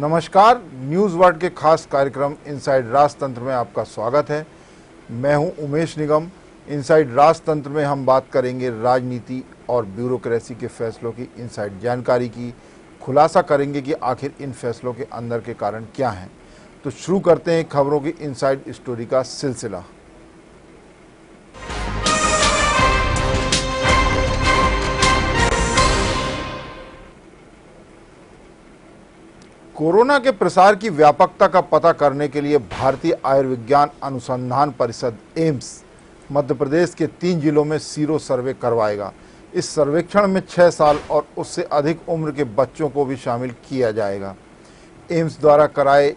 नमस्कार, news world के खास कार्यक्रम इनसाइड राजतंत्र में आपका स्वागत है। मैं हूं उमेश निगम। इनसाइड राजतंत्र में हम बात करेंगे राजनीति और ब्यूरोक्रेसी के फैसलों की इनसाइड जानकारी की। खुलासा करेंगे कि आखिर इन फैसलों के अंदर के कारण क्या हैं। तो शुरू करते हैं खबरों की इनसाइड स्टोरी का सिलसिला। कोरोना के प्रसार की व्यापकता का पता करने के लिए भारतीय आयुर्विज्ञान अनुसंधान परिषद एम्स मध्य प्रदेश के 3 जिलों में सीरो सर्वे करवाएगा। इस सर्वेक्षण में 6 साल और उससे अधिक उम्र के बच्चों को भी शामिल किया जाएगा। एम्स द्वारा कराए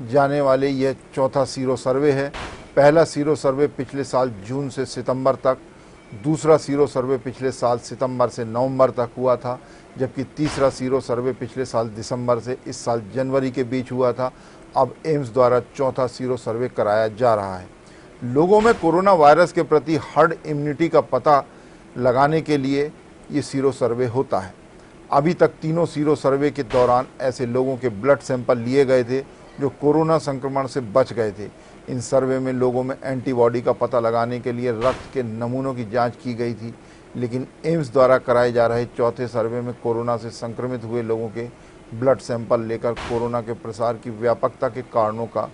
जाने वाले यह चौथा सीरो सर्वे है। पहला सीरो सर्वे पिछले साल जून से सितंबर तक, दूसरा सीरो सर्वे पिछले साल सितंबर से नवंबर तक हुआ था, जबकि तीसरा सीरो सर्वे पिछले साल दिसंबर से इस साल जनवरी के बीच हुआ था। अब एम्स द्वारा चौथा सीरो सर्वे कराया जा रहा है। लोगों में कोरोना वायरस के प्रति हर्ड इम्यूनिटी का पता लगाने के लिए ये सीरो सर्वे होता है। अभी तक तीनों सीरो सर्वे के दौरान ऐसे लोगों के ब्लड सैंपल लिए गए थे जो कोरोना संक्रमण से बच गए थे। इन सर्वे में लोगों में एंटीबॉडी का पता लगाने के लिए रक्त के नमूनों की जांच की गई थी, लेकिन एम्स द्वारा कराए जा रहे चौथे सर्वे में कोरोना से संक्रमित हुए लोगों के ब्लड सैंपल लेकर कोरोना के प्रसार की व्यापकता के कारणों का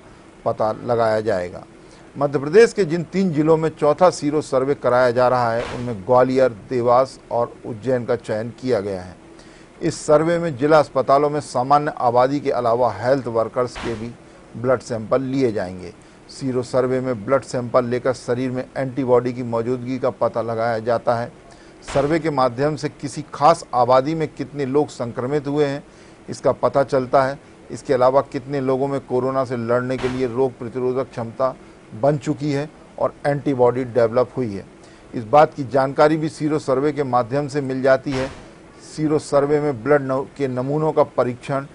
पता लगाया जाएगा। मध्य प्रदेश के जिन 3 जिलों में चौथा सीरो सर्वे कराया जा रहा है, उनमें ग्वालियर, देवास और उज्जैन का चयन किया गया है। इस सर्वे में जिला अस्पतालों में सामान्य आबादी के अलावा हेल्थ वर्कर्स के भी ब्लड सैंपल लिए जाएंगे। सीरो सर्वे में ब्लड सैंपल लेकर शरीर में एंटीबॉडी की मौजूदगी का पता लगाया जाता है। सर्वे के माध्यम से किसी खास आबादी में कितने लोग संक्रमित हुए हैं, इसका पता चलता है। इसके अलावा कितने लोगों में कोरोना से लड़ने के लिए रोग प्रतिरोधक क्षमता बन चुकी है और एंटीबॉडी डेवलप हुई है, इस बात की जानकारी भी सीरो सर्वे के माध्यम से मिल जाती है। सीरो सर्वे में ब्लड के नमूनों का परीक्षण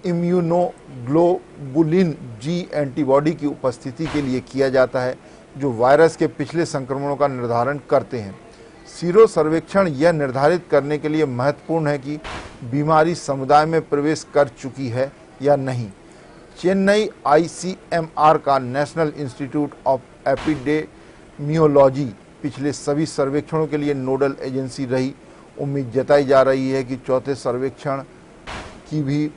इम्यूनोग्लोबुलिन जी एंटीबॉडी की उपस्थिति के लिए किया जाता है, जो वायरस के पिछले संक्रमणों का निर्धारण करते हैं। सीरो सर्वेक्षण यह निर्धारित करने के लिए महत्वपूर्ण है कि बीमारी समुदाय में प्रवेश कर चुकी है या नहीं। चेन्नई ICMR का नेशनल इंस्टीट्यूट ऑफ एपिडेमियोलॉजी पिछले सभी सर्वेक्षणों के लिए नोडल एजेंसी रही। उम्मीद जताई जा रही है कि चौथे सर्वेक्षण की भी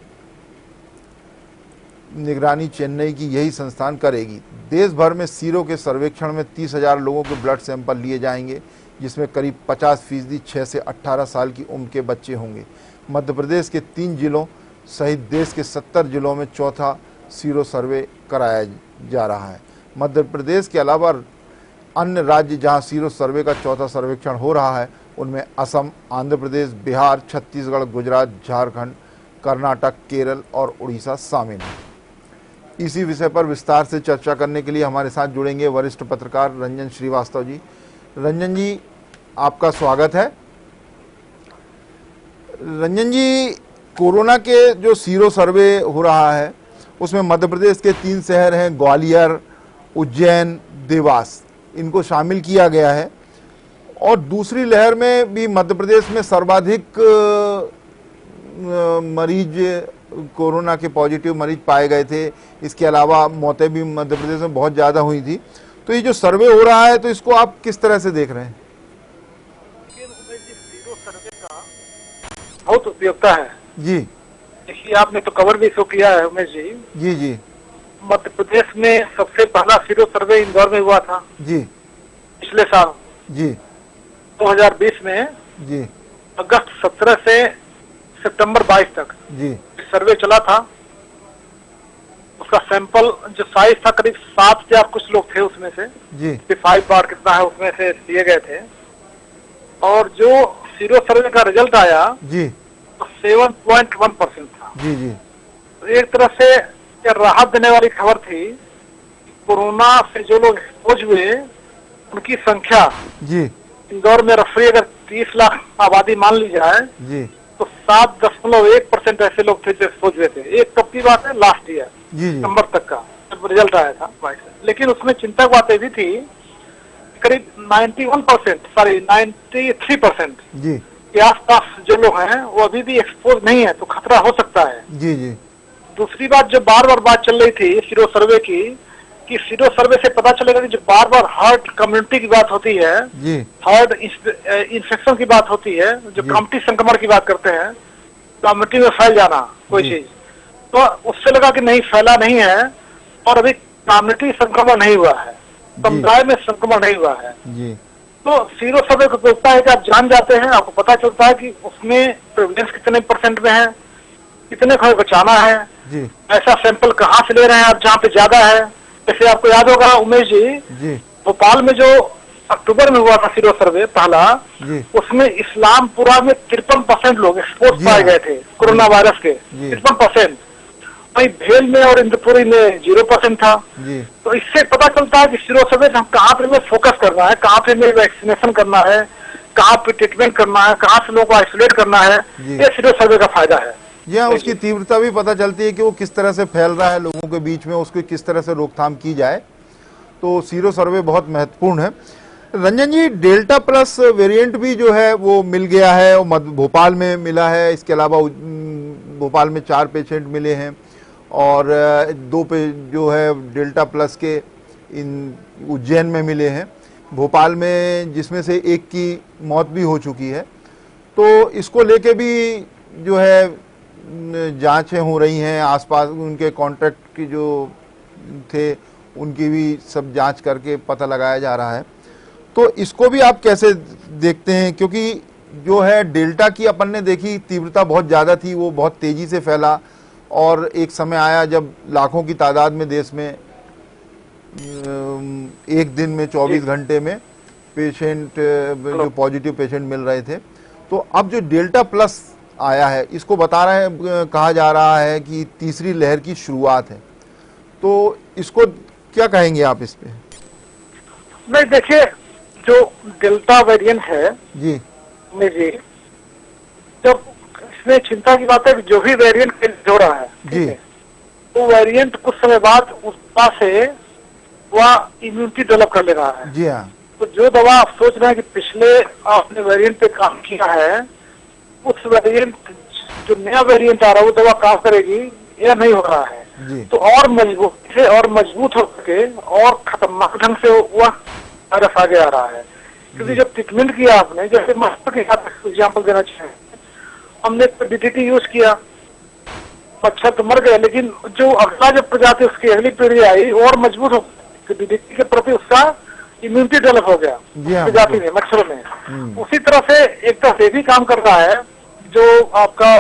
निगरानी चेन्नई की यही संस्थान करेगी। देश भर में सीरो के सर्वेक्षण में 30,000 लोगों के ब्लड सैंपल लिए जाएंगे, जिसमें करीब 50% 6 से 18 साल की उम्र के बच्चे होंगे। मध्य प्रदेश के 3 जिलों सहित देश के 70 जिलों में चौथा सीरो सर्वे कराया जा रहा है। मध्य प्रदेश के अलावा अन्य राज्य जहां सीरो सर्वे का चौथा सर्वेक्षण हो रहा है, उनमें असम, आंध्र प्रदेश, बिहार, छत्तीसगढ़, गुजरात, झारखंड, कर्नाटक, केरल और उड़ीसा शामिल हैं। इसी विषय पर विस्तार से चर्चा करने के लिए हमारे साथ जुड़ेंगे वरिष्ठ पत्रकार रंजन श्रीवास्तव जी। रंजन जी, आपका स्वागत है। रंजन जी, कोरोना के जो सीरो सर्वे हो रहा है उसमें मध्य प्रदेश के 3 शहर हैं, ग्वालियर, उज्जैन, देवास, इनको शामिल किया गया है। और दूसरी लहर में भी मध्य प्रदेश में सर्वाधिक मरीज कोरोना के पॉजिटिव मरीज पाए गए थे। इसके अलावा मौतें भी मध्य प्रदेश में बहुत ज़्यादा हुई थी। तो ये जो सर्वे हो रहा है, तो इसको आप किस तरह से देख रहे हैं? सीरो सर्वे का बहुत उपयोगिता है जी। देखिए, आपने तो कवर भी शो किया है उमेश जी। जी जी। मध्य प्रदेश में सबसे पहला सीरो सर्वे इंदौर में हुआ था जी। पिछले साल जी 2020 में जी। अगस्त 17 से सितंबर 22 तक जी सर्वे चला था। उसका सैंपल जो साइज था करीब 7,000 कुछ लोग थे उसमें से जी 5 बार कितना है उसमें से दिए गए थे। और जो सीरो सर्वे का रिजल्ट आया जी तो 7.1% था। जी जी। तो एक तरह से यह राहत देने वाली खबर थी। कोरोना से जो लोग एक्सपोज हुए उनकी संख्या जी इंदौर में रफली अगर 30 लाख आबादी मान ली जाए जी तो 7.1% ऐसे लोग थे जो एक्सपोज हुए थे। एक कब की बात है, लास्ट ईयर जी दिसंबर तक का जब रिजल्ट आया था 22 से। लेकिन उसमें चिंता की बातें भी थी, करीब 93% जी के आसपास जो लोग हैं वो अभी भी एक्सपोज नहीं है, तो खतरा हो सकता है। जी जी। दूसरी बात जो बार बार बात चल रही थी सीरो सर्वे की, कि सीरो सर्वे से पता चलेगा कि जो बार बार हार्ट कम्युनिटी की बात होती है, जी हार्ट इन्फेक्शन की बात होती है, जो कम्युनिटी संक्रमण की बात करते हैं, कम्युनिटी में फैल जाना कोई चीज, तो उससे लगा कि नहीं फैला नहीं है और अभी कम्युनिटी संक्रमण नहीं हुआ है, समुदाय में संक्रमण नहीं हुआ है। जी तो सीरो सर्वे को बोलता है कि आप जान जाते हैं, आपको पता चलता है कि उसमें प्रेवलेंस कितने % में है, कितने को बचाना है, जी ऐसा सैंपल कहाँ से ले रहे हैं आप जहाँ पे ज्यादा है। जैसे आपको याद होगा उमेश जी, भोपाल में जो अक्टूबर में हुआ था सीरो सर्वे पहला, उसमें इस्लामपुरा में 53% लोग एक्सपोर्ट पाए गए थे कोरोना वायरस के, 53%। वहीं भेल में और इंद्रपुरी में 0% था। तो इससे पता चलता है कि सीरो सर्वे हम कहाँ पे हमें फोकस करना है, कहाँ पे हमें वैक्सीनेशन करना है, कहाँ पे ट्रीटमेंट करना है, कहाँ से लोगों को आइसोलेट करना है, ये सीरो सर्वे का फायदा है। जी हाँ, उसकी तीव्रता भी पता चलती है कि वो किस तरह से फैल रहा है लोगों के बीच में, उसकी किस तरह से रोकथाम की जाए। तो सीरो सर्वे बहुत महत्वपूर्ण है। रंजन जी, डेल्टा प्लस वेरिएंट भी जो है वो मिल गया है, वो भोपाल में मिला है, इसके अलावा भोपाल में 4 पेशेंट मिले हैं और 2 पे जो है डेल्टा प्लस के इन उज्जैन में मिले हैं, भोपाल में जिसमें से एक की मौत भी हो चुकी है। तो इसको लेके भी जो है जांचें हो रही हैं, आसपास उनके कॉन्ट्रैक्ट की जो थे उनकी भी सब जांच करके पता लगाया जा रहा है। तो इसको भी आप कैसे देखते हैं, क्योंकि जो है डेल्टा की अपन ने देखी तीव्रता बहुत ज़्यादा थी, वो बहुत तेज़ी से फैला और एक समय आया जब लाखों की तादाद में देश में एक दिन में 24 घंटे में पेशेंट जो पॉजिटिव पेशेंट मिल रहे थे। तो अब जो डेल्टा प्लस आया है, इसको कहा जा रहा है कि तीसरी लहर की शुरुआत है। तो इसको क्या कहेंगे आप इस पे? नहीं, देखिए जो डेल्टा वेरिएंट है जी, जब इसमें चिंता की बात है कि जो भी वेरिएंट हो रहा है जी, तो वेरिएंट कुछ समय बाद उस दवा से वह इम्यूनिटी डेवलप कर ले रहा है। जी हाँ। तो जो दवा आप सोच रहे हैं कि पिछले आपने वेरिएंट पे काम किया है, उस वेरिएंट जो नया वेरिएंट आ रहा है वो दवा काम करेगी, यह नहीं हो रहा है जी। तो और मजबूत होकर के और खतरनाक ढंग से वह वायरस आगे आ रहा है। क्योंकि जब ट्रीटमेंट किया आपने, जैसे मच्छर के साथ एग्जाम्पल देना चाहें, हमने DDT यूज किया, मच्छर तो मर गए, लेकिन जो अगला जब प्रजाति उसकी अगली पीढ़ी आई और मजबूत हो, DDT के प्रति उसका इम्यूनिटी डेवलप हो गया प्रजाति में, मच्छरों में। उसी तरह से एक तरह से भी काम कर रहा है जो आपका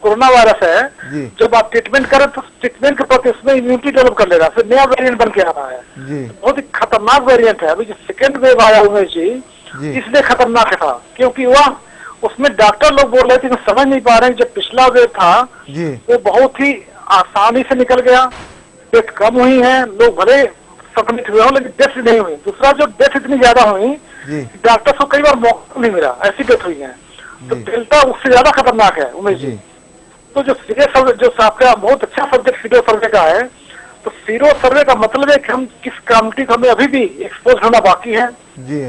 कोरोना वायरस है। जब आप ट्रीटमेंट करें तो ट्रीटमेंट के प्रति उसमें इम्यूनिटी डेवलप कर लेगा, फिर नया वेरिएंट बन के आ रहा है। बहुत ही खतरनाक वेरिएंट है। अभी जो सेकेंड वेव आया हुआ जी, इसलिए खतरनाक था क्योंकि वह उसमें डॉक्टर लोग बोल रहे थे कि समझ नहीं पा रहे हैं। जब पिछला वेव था वो बहुत ही आसानी से निकल गया, डेथ कम हुई है, लोग भले संक्रमित हुए हो लेकिन डेथ नहीं हुई। दूसरा जो डेथ इतनी ज्यादा हुई, डॉक्टर्स को कई बार मौका नहीं मिला, ऐसी डेथ हुई है। तो डेल्टा उससे ज्यादा खतरनाक है उमेश जी। तो जो आपका बहुत अच्छा सब्जेक्ट सीरो सर्वे का है, तो सीरो सर्वे का मतलब है कि हम किस कम्युनिटी को हमें अभी भी एक्सपोज होना बाकी है जी,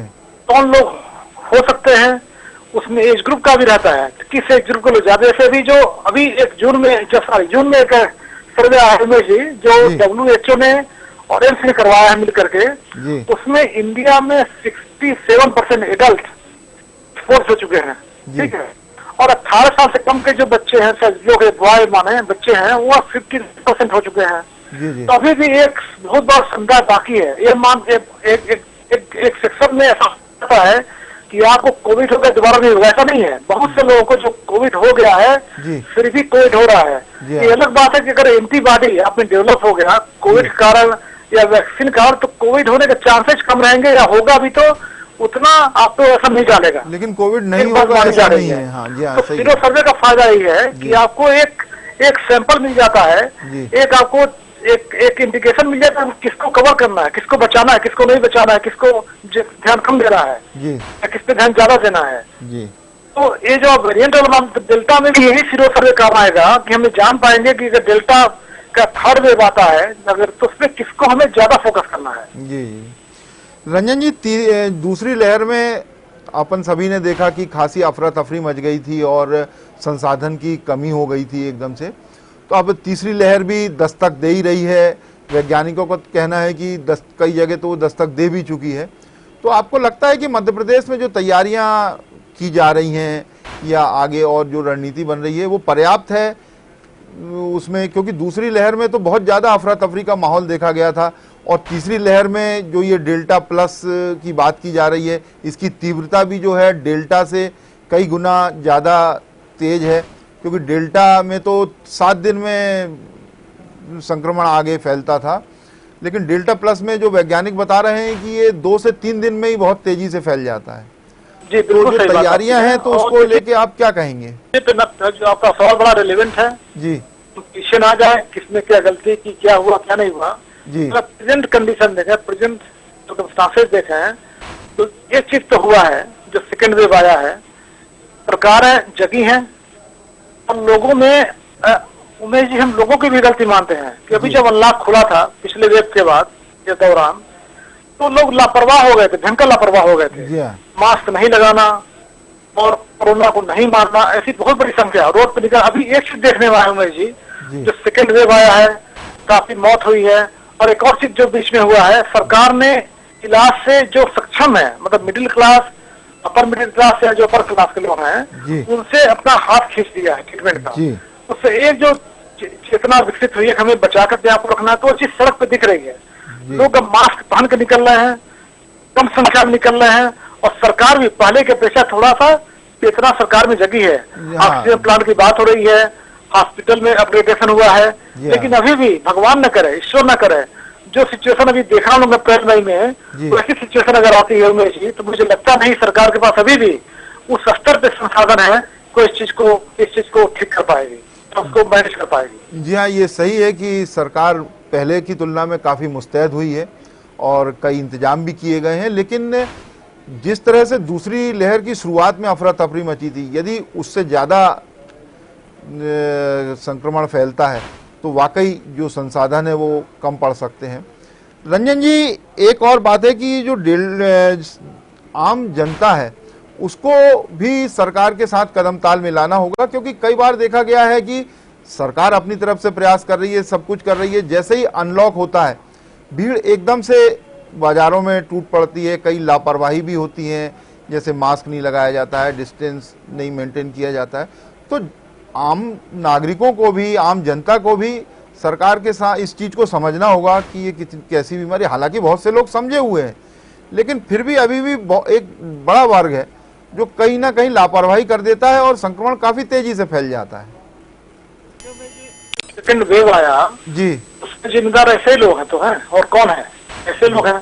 कौन लोग हो सकते हैं, उसमें एज ग्रुप का भी रहता है, किस एज ग्रुप को लोग ज्यादा। जैसे अभी एक जून में एक सर्वे आया है उमेश जी, जो WHO ने और एम्स ने करवाया है मिल करके, उसमें इंडिया में 67% एडल्ट एक्सपोज हो चुके हैं, ठीक है। और 18 साल से कम के जो बच्चे हैं, जो बॉय माने बच्चे हैं, वो 50% हो चुके हैं। तो अभी भी एक बहुत बड़ा समुदाय बाकी है। ये एक सेक्शन में ऐसा होता है कि आपको कोविड हो गया दोबारा नहीं होगा, ऐसा नहीं है। बहुत से लोगों को जो कोविड हो गया है फिर भी कोविड हो रहा है। ये अलग बात है कि अगर एंटीबॉडी आप में डेवलप हो गया कोविड के कारण या वैक्सीन का, तो कोविड होने के चांसेस कम रहेंगे, या होगा भी तो उतना आपको ऐसा नहीं डालेगा, लेकिन कोविड नहीं होगा ऐसा नहीं है। हाँ जी, हाँ, तो सीरो सर्वे का फायदा यही है कि आपको एक सैंपल मिल जाता है, एक आपको एक इंडिकेशन मिल जाता है किसको कवर करना है, किसको बचाना है, किसको नहीं बचाना है, किसको ध्यान कम देना है या किस पे ध्यान ज्यादा देना है जी। तो ये जो वेरिएंट डेल्टा में भी यही सीरो सर्वे काम आएगा कि हमें जान पाएंगे कि अगर डेल्टा का थर्ड वेव आता है अगर, तो उसमें किसको हमें ज्यादा फोकस करना है जी। रंजन जी, दूसरी लहर में अपन सभी ने देखा कि खासी अफरा तफरी मच गई थी और संसाधन की कमी हो गई थी एकदम से। तो तो अब तीसरी लहर भी दस्तक दे ही रही है। वैज्ञानिकों का कहना है कि कई जगह तो वो दस्तक दे भी चुकी है। तो आपको लगता है कि मध्य प्रदेश में जो तैयारियां की जा रही हैं या आगे और जो रणनीति बन रही है वो पर्याप्त है उसमें? क्योंकि दूसरी लहर में तो बहुत ज़्यादा अफरा तफरी का माहौल देखा गया था, और तीसरी लहर में जो ये डेल्टा प्लस की बात की जा रही है, इसकी तीव्रता भी जो है डेल्टा से कई गुना ज़्यादा तेज है, क्योंकि डेल्टा में तो 7 दिन में संक्रमण आगे फैलता था, लेकिन डेल्टा प्लस में जो वैज्ञानिक बता रहे हैं कि ये 2 से 3 दिन में ही बहुत तेजी से फैल जाता है। जी, तो जो तैयारियां हैं तो उसको लेके आप क्या कहेंगे? जो आपका सवाल बड़ा रिलेवेंट है जी। तो क्वेश्चन आ जाए किसने क्या गलती की, क्या हुआ क्या नहीं हुआ जी। प्रेजेंट कंडीशन देखें, प्रेजेंट सर्कमस्टांसेस देखें, तो ये चीज तो हुआ है जो सेकेंड वेव आया है, सरकारें जगी हैं और लोगों में उमेश जी, हम लोगों की भी गलती मानते हैं कि अभी जब अनलॉक खुला था पिछले वेव के बाद के दौरान, तो लोग लापरवाह हो गए थे, भयंकर लापरवाह हो गए थे। मास्क नहीं लगाना और कोरोना को नहीं मारना, ऐसी बहुत बड़ी संख्या रोड पर निकल। अभी एक चीज देखने में आया उमेश जी, जो सेकेंड वेव आया है, काफी मौत हुई है, और एक और चीज जो बीच में हुआ है, सरकार ने इलाज से जो सक्षम है, मतलब middle class, upper middle class या जो अपर क्लास के लोग हैं, उनसे अपना हाथ खींच दिया है ट्रीटमेंट का। उससे एक जो चेतना विकसित हुई है, हमें बचाकर अपने आप को रखना है, तो वो चीज सड़क पे दिख रही है। लोग अब मास्क पहन के निकल रहे हैं, कम संख्या में निकल रहे हैं, और सरकार भी पहले के अपेक्षा थोड़ा सा चेतना सरकार में जगी है। ऑक्सीजन प्लांट की बात हो रही है, हॉस्पिटल में अपग्रेडेशन हुआ है, लेकिन अभी भी भगवान न करे, ईश्वर न करे, जो सिचुएशन अभी देखा लोग अप्रैल मई में, तो ऐसी सिचुएशन अगर आती है उमेश जी, तो मुझे लगता नहीं सरकार के पास अभी भी उस स्तर पे संसाधन है कोई इस चीज को ठीक कर पाएगी, तो उसको मैनेज कर पाएगी। जी हाँ, ये सही है कि सरकार पहले की तुलना में काफ़ी मुस्तैद हुई है और कई इंतजाम भी किए गए हैं, लेकिन जिस तरह से दूसरी लहर की शुरुआत में अफरा तफरी मची थी, यदि उससे ज़्यादा संक्रमण फैलता है तो वाकई जो संसाधन है वो कम पड़ सकते हैं। रंजन जी, एक और बात है कि जो आम जनता है उसको भी सरकार के साथ कदम ताल मिलाना होगा, क्योंकि कई बार देखा गया है कि सरकार अपनी तरफ से प्रयास कर रही है, सब कुछ कर रही है, जैसे ही अनलॉक होता है भीड़ एकदम से बाजारों में टूट पड़ती है, कई लापरवाही भी होती हैं, जैसे मास्क नहीं लगाया जाता है, डिस्टेंस नहीं मेंटेन किया जाता है। तो आम नागरिकों को भी, आम जनता को भी सरकार के साथ इस चीज़ को समझना होगा कि ये कैसी बीमारी, हालांकि बहुत से लोग समझे हुए हैं, लेकिन फिर भी अभी भी एक बड़ा वर्ग है जो कहीं ना कहीं लापरवाही कर देता है और संक्रमण काफी तेजी से फैल जाता है। सेकंड वेव आया जी, उसमें जिम्मेदार ऐसे लोग हैं, तो हैं, और कौन है? ऐसे लोग हैं।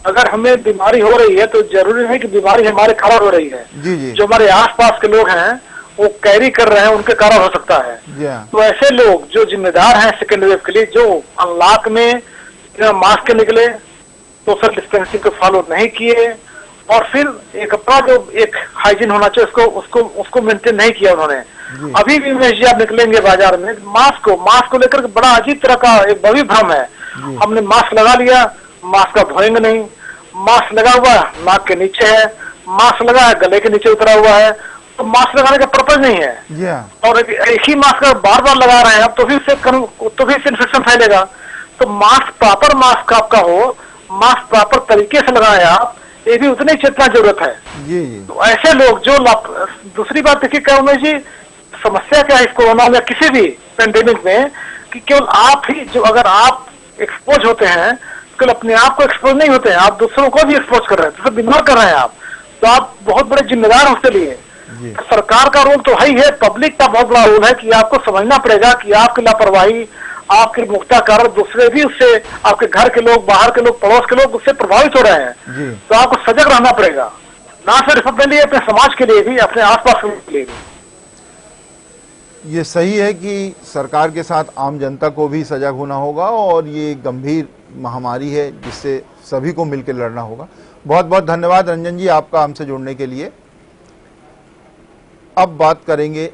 अगर हमें बीमारी हो रही है तो जरूरी नहीं कि बीमारी हमारे कारण हो रही है जी जी। जो हमारे आसपास के लोग हैं वो कैरी कर रहे हैं, उनके कारण हो सकता है। तो ऐसे लोग जो जिम्मेदार हैं सेकेंड वेव के लिए, जो अनलॉक में मास्क के निकले, सोशल डिस्टेंसिंग को फॉलो नहीं किए, और फिर एक अपना जो एक हाइजीन होना चाहिए उसको मेंटेन नहीं किया उन्होंने। अभी भी उमेश जी आप निकलेंगे बाजार में, मास्क को लेकर बड़ा अजीब तरह का एक बड़ी भ्रम है। हमने मास्क लगा लिया, मास्क का धोएंगे नहीं, मास्क लगा हुआ नाक के नीचे है, मास्क लगा है गले के नीचे उतरा हुआ है, तो मास्क लगाने का पर्पज नहीं है। और एक ही मास्क बार बार लगा रहे हैं आप, तो भी इससे इन्फेक्शन फैलेगा। तो मास्क प्रॉपर मास्क आपका हो, मास्क प्रॉपर तरीके से लगाए आप, ये भी उतनी चेतना जरूरत है। तो ऐसे लोग जो दूसरी बात देखिए क्या उमेश जी, समस्या क्या है इस कोरोना में, किसी भी पेंडेमिक में, कि केवल आप ही जो, अगर आप एक्सपोज होते हैं, केवल अपने आप को एक्सपोज नहीं होते हैं, आप दूसरों को भी एक्सपोज कर रहे हैं, तो बीमार कर रहे हैं आप, तो आप बहुत बड़े जिम्मेदार उसके लिए। सरकार का रोल तो है ही है, पब्लिक का बहुत बड़ा रोल है कि आपको समझना पड़ेगा कि आपकी लापरवाही, आपके मुक्ता कारण दूसरे भी उससे, आपके घर के लोग, बाहर के लोग, पड़ोस के लोग उससे प्रभावित हो रहे हैं। तो आपको सजग रहना पड़ेगा, ना सिर्फ अपने लिए, अपने समाज के लिए भी, अपने आसपास के लिए भी। ये सही है कि सरकार के साथ आम जनता को भी सजग होना होगा, और ये गंभीर महामारी है जिससे सभी को मिलकर लड़ना होगा। बहुत बहुत धन्यवाद रंजन जी आपका हमसे जुड़ने के लिए। अब बात करेंगे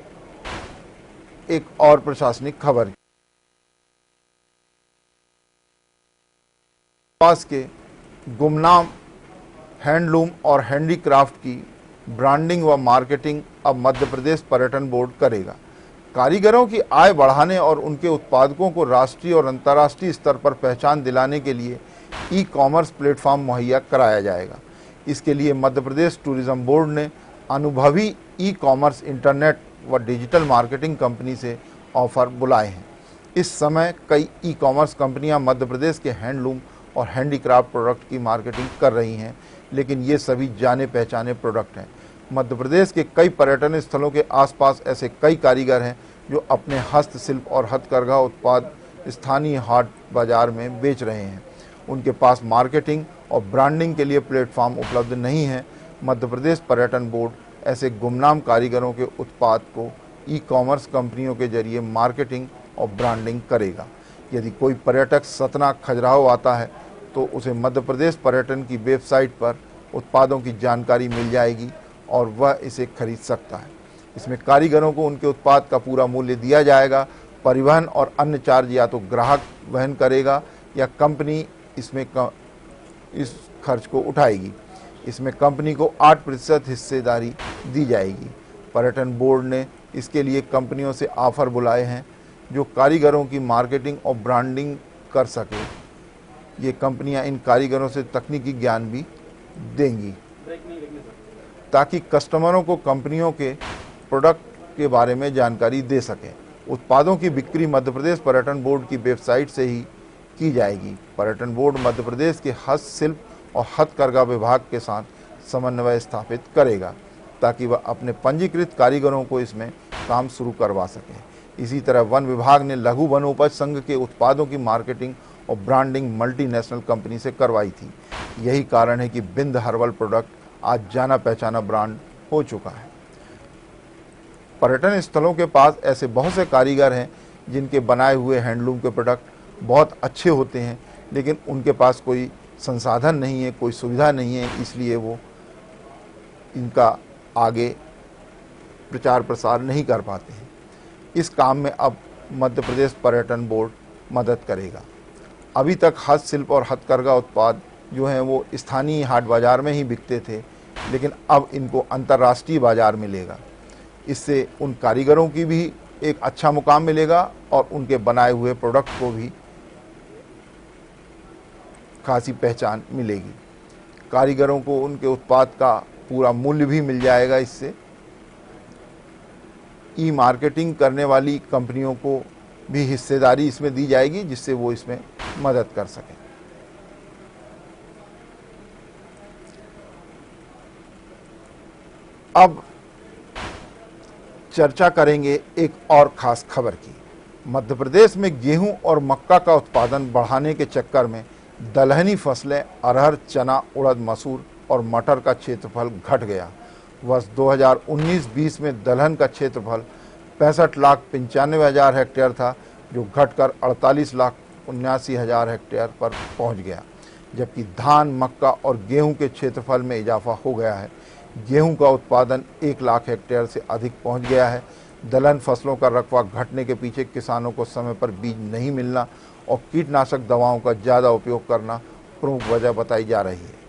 एक और प्रशासनिक खबर की। पास के गुमनाम हैंडलूम और हैंडीक्राफ्ट की ब्रांडिंग व मार्केटिंग अब मध्य प्रदेश पर्यटन बोर्ड करेगा। कारीगरों की आय बढ़ाने और उनके उत्पादकों को राष्ट्रीय और अंतर्राष्ट्रीय स्तर पर पहचान दिलाने के लिए ई कॉमर्स प्लेटफॉर्म मुहैया कराया जाएगा। इसके लिए मध्य प्रदेश टूरिज्म बोर्ड ने अनुभवी ई कॉमर्स इंटरनेट व डिजिटल मार्केटिंग कंपनी से ऑफर बुलाए हैं। इस समय कई ई कॉमर्स कंपनियां मध्य प्रदेश के हैंडलूम और हैंडीक्राफ्ट प्रोडक्ट की मार्केटिंग कर रही हैं, लेकिन ये सभी जाने पहचाने प्रोडक्ट हैं। मध्य प्रदेश के कई पर्यटन स्थलों के आसपास ऐसे कई कारीगर हैं जो अपने हस्तशिल्प और हथकरघा उत्पाद स्थानीय हाट बाजार में बेच रहे हैं। उनके पास मार्केटिंग और ब्रांडिंग के लिए प्लेटफॉर्म उपलब्ध नहीं है। मध्य प्रदेश पर्यटन बोर्ड ऐसे गुमनाम कारीगरों के उत्पाद को ई कॉमर्स कंपनियों के जरिए मार्केटिंग और ब्रांडिंग करेगा। यदि कोई पर्यटक सतना खजुराहो आता है तो उसे मध्य प्रदेश पर्यटन की वेबसाइट पर उत्पादों की जानकारी मिल जाएगी और वह इसे खरीद सकता है। इसमें कारीगरों को उनके उत्पाद का पूरा मूल्य दिया जाएगा। परिवहन और अन्य चार्ज या तो ग्राहक वहन करेगा या कंपनी इस खर्च को उठाएगी। इसमें कंपनी को 8% हिस्सेदारी दी जाएगी। पर्यटन बोर्ड ने इसके लिए कंपनियों से ऑफर बुलाए हैं जो कारीगरों की मार्केटिंग और ब्रांडिंग कर सके। ये कंपनियां इन कारीगरों से तकनीकी ज्ञान भी देंगी ताकि कस्टमरों को कंपनियों के प्रोडक्ट के बारे में जानकारी दे सकें। उत्पादों की बिक्री मध्य प्रदेश पर्यटन बोर्ड की वेबसाइट से ही की जाएगी। पर्यटन बोर्ड मध्य प्रदेश के हस्तशिल्प और हथकरघा विभाग के साथ समन्वय स्थापित करेगा ताकि वह अपने पंजीकृत कारीगरों को इसमें काम शुरू करवा सकें। इसी तरह वन विभाग ने लघु वनोपज संघ के उत्पादों की मार्केटिंग और ब्रांडिंग मल्टीनेशनल कंपनी से करवाई थी। यही कारण है कि बिंद हर्बल प्रोडक्ट आज जाना पहचाना ब्रांड हो चुका है। पर्यटन स्थलों के पास ऐसे बहुत से कारीगर हैं जिनके बनाए हुए हैंडलूम के प्रोडक्ट बहुत अच्छे होते हैं, लेकिन उनके पास कोई संसाधन नहीं है, कोई सुविधा नहीं है, इसलिए वो इनका आगे प्रचार प्रसार नहीं कर पाते हैं। इस काम में अब मध्य प्रदेश पर्यटन बोर्ड मदद करेगा। अभी तक हस्तशिल्प और हथकरघा उत्पाद जो हैं वो स्थानीय हाट बाजार में ही बिकते थे, लेकिन अब इनको अंतर्राष्ट्रीय बाजार मिलेगा। इससे उन कारीगरों की भी एक अच्छा मुकाम मिलेगा और उनके बनाए हुए प्रोडक्ट को भी खासी पहचान मिलेगी। कारीगरों को उनके उत्पाद का पूरा मूल्य भी मिल जाएगा। इससे ई मार्केटिंग करने वाली कंपनियों को भी हिस्सेदारी इसमें दी जाएगी, जिससे वो इसमें मदद कर सकें। अब चर्चा करेंगे एक और खास खबर की। मध्य प्रदेश में गेहूं और मक्का का उत्पादन बढ़ाने के चक्कर में दलहनी फसलें अरहर, चना, उड़द, मसूर और मटर का क्षेत्रफल घट गया। वर्ष 2019-20 में दलहन का क्षेत्रफल 65,95,000 हेक्टेयर था, जो घटकर 48,79,000 हेक्टेयर पर पहुंच गया, जबकि धान, मक्का और गेहूं के क्षेत्रफल में इजाफा हो गया है। गेहूं का उत्पादन 1 लाख हेक्टेयर से अधिक पहुंच गया है। दलहन फसलों का रकबा घटने के पीछे किसानों को समय पर बीज नहीं मिलना और कीटनाशक दवाओं का ज़्यादा उपयोग करना प्रमुख वजह बताई जा रही है।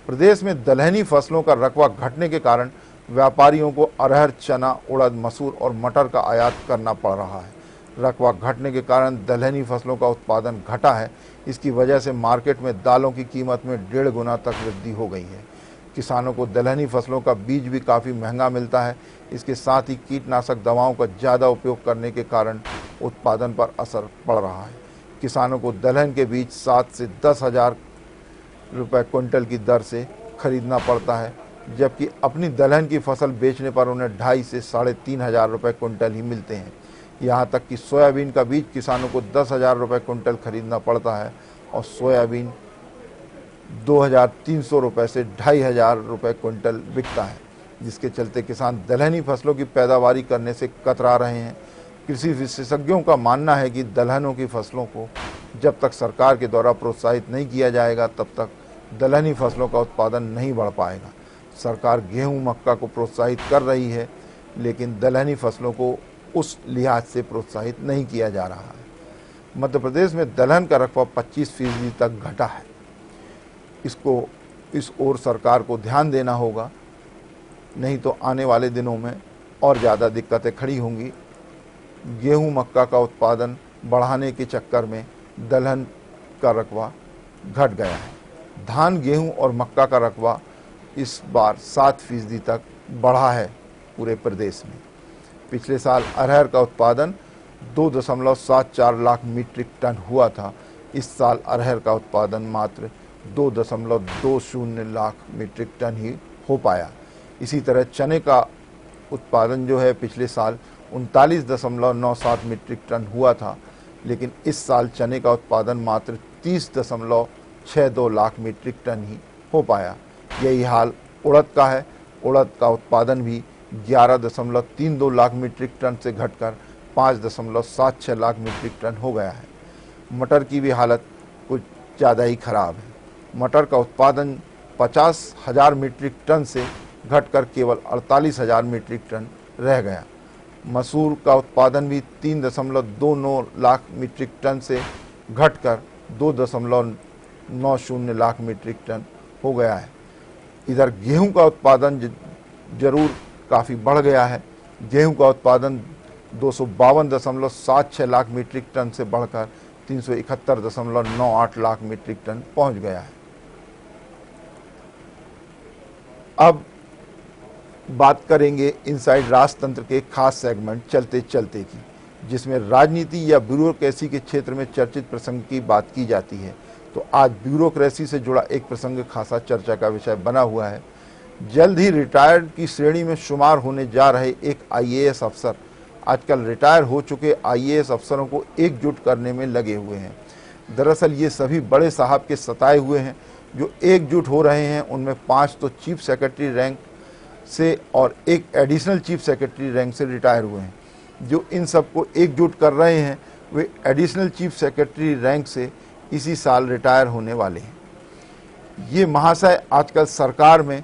प्रदेश में दलहनी फसलों का रकबा घटने के कारण व्यापारियों को अरहर, चना, उड़द, मसूर और मटर का आयात करना पड़ रहा है। रकबा घटने के कारण दलहनी फसलों का उत्पादन घटा है। इसकी वजह से मार्केट में दालों की कीमत में 1.5 गुना तक वृद्धि हो गई है। किसानों को दलहनी फसलों का बीज भी काफ़ी महंगा मिलता है। इसके साथ ही कीटनाशक दवाओं का ज़्यादा उपयोग करने के कारण उत्पादन पर असर पड़ रहा है। किसानों को दलहन के बीज 7 से 10,000 रुपये क्विंटल की दर से खरीदना पड़ता है, जबकि अपनी दलहन की फसल बेचने पर उन्हें 2,500 से 3,500 रुपये क्विंटल ही मिलते हैं। यहाँ तक कि सोयाबीन का बीज किसानों को 10,000 रुपये क्विंटल खरीदना पड़ता है और सोयाबीन 2,300 रुपये से 2,500 रुपये क्विंटल बिकता है, जिसके चलते किसान दलहनी फसलों की पैदावारी करने से कतरा रहे हैं। कृषि विशेषज्ञों का मानना है कि दलहनों की फसलों को जब तक सरकार के द्वारा प्रोत्साहित नहीं किया जाएगा, तब तक दलहनी फसलों का उत्पादन नहीं बढ़ पाएगा। सरकार गेहूं, मक्का को प्रोत्साहित कर रही है, लेकिन दलहनी फसलों को उस लिहाज से प्रोत्साहित नहीं किया जा रहा है। मध्य प्रदेश में दलहन का रकबा 25% तक घटा है। इस ओर सरकार को ध्यान देना होगा, नहीं तो आने वाले दिनों में और ज़्यादा दिक्कतें खड़ी होंगी। गेहूं मक्का का उत्पादन बढ़ाने के चक्कर में दलहन का रकबा घट गया है। धान गेहूं और मक्का का रकबा इस बार 7% तक बढ़ा है पूरे प्रदेश में। पिछले साल अरहर का उत्पादन 2.74 लाख मीट्रिक टन हुआ था। इस साल अरहर का उत्पादन मात्र 2.20 लाख मीट्रिक टन ही हो पाया। इसी तरह चने का उत्पादन जो है पिछले साल 39.97 मीट्रिक टन हुआ था, लेकिन इस साल चने का उत्पादन मात्र 30.62 लाख मीट्रिक टन ही हो पाया। यही हाल उड़द का है। उड़द का उत्पादन भी 11.32 लाख मीट्रिक टन से घटकर 5.76 लाख मीट्रिक टन हो गया है। मटर की भी हालत कुछ ज़्यादा ही खराब है। मटर का उत्पादन 50,000 मीट्रिक टन से घटकर केवल 48,000 मीट्रिक टन रह गया। मसूर का उत्पादन भी 3.29 लाख मीट्रिक टन से घटकर 2.90 लाख मीट्रिक टन हो गया है। इधर गेहूं का उत्पादन जरूर काफ़ी बढ़ गया है। गेहूं का उत्पादन 252.76 लाख मीट्रिक टन से बढ़कर 371.98 लाख मीट्रिक टन पहुंच गया है। अब बात करेंगे इनसाइड राजतंत्र के खास सेगमेंट चलते चलते की, जिसमें राजनीति या ब्यूरोक्रेसी के क्षेत्र में चर्चित प्रसंग की बात की जाती है। तो आज ब्यूरोक्रेसी से जुड़ा एक प्रसंग खासा चर्चा का विषय बना हुआ है। जल्द ही रिटायर्ड की श्रेणी में शुमार होने जा रहे एक आईएएस अफसर आजकल रिटायर हो चुके आईएएस अफसरों को एकजुट करने में लगे हुए हैं। दरअसल ये सभी बड़े साहब के सताए हुए हैं। जो एकजुट हो रहे हैं उनमें 5 तो चीफ सेक्रेटरी रैंक से और एक एडिशनल चीफ सेक्रेटरी रैंक से रिटायर हुए हैं। जो इन सबको एकजुट कर रहे हैं वे एडिशनल चीफ सेक्रेटरी रैंक से इसी साल रिटायर होने वाले हैं। ये महाशय आजकल सरकार में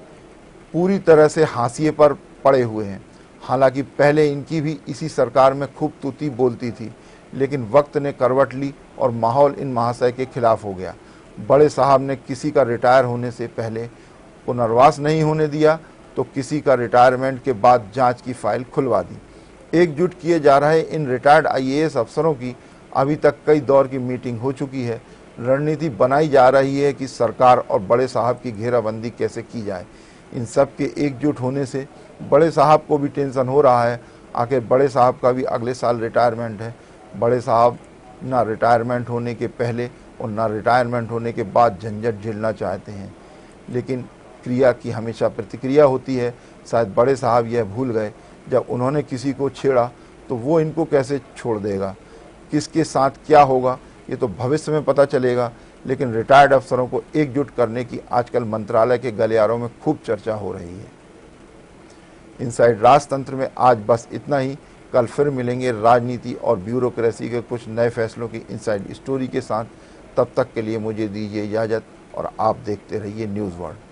पूरी तरह से हाशिए पर पड़े हुए हैं। हालांकि पहले इनकी भी इसी सरकार में खूब तूती बोलती थी, लेकिन वक्त ने करवट ली और माहौल इन महाशय के खिलाफ हो गया। बड़े साहब ने किसी का रिटायर होने से पहले पुनर्वास नहीं होने दिया, तो किसी का रिटायरमेंट के बाद जांच की फाइल खुलवा दी। एकजुट किए जा रहे इन रिटायर्ड आईएएस अफसरों की अभी तक कई दौर की मीटिंग हो चुकी है। रणनीति बनाई जा रही है कि सरकार और बड़े साहब की घेराबंदी कैसे की जाए। इन सब के एकजुट होने से बड़े साहब को भी टेंशन हो रहा है। आखिर बड़े साहब का भी अगले साल रिटायरमेंट है। बड़े साहब ना रिटायरमेंट होने के पहले और ना रिटायरमेंट होने के बाद झंझट झेलना चाहते हैं, लेकिन क्रिया की हमेशा प्रतिक्रिया होती है। शायद बड़े साहब यह भूल गए, जब उन्होंने किसी को छेड़ा तो वो इनको कैसे छोड़ देगा। किसके साथ क्या होगा ये तो भविष्य में पता चलेगा, लेकिन रिटायर्ड अफसरों को एकजुट करने की आजकल मंत्रालय के गलियारों में खूब चर्चा हो रही है। इनसाइड राजतंत्र में आज बस इतना ही। कल फिर मिलेंगे राजनीति और ब्यूरोक्रेसी के कुछ नए फैसलों की इनसाइड स्टोरी के साथ। तब तक के लिए मुझे दीजिए इजाज़त और आप देखते रहिए न्यूज़ वर्ल्ड।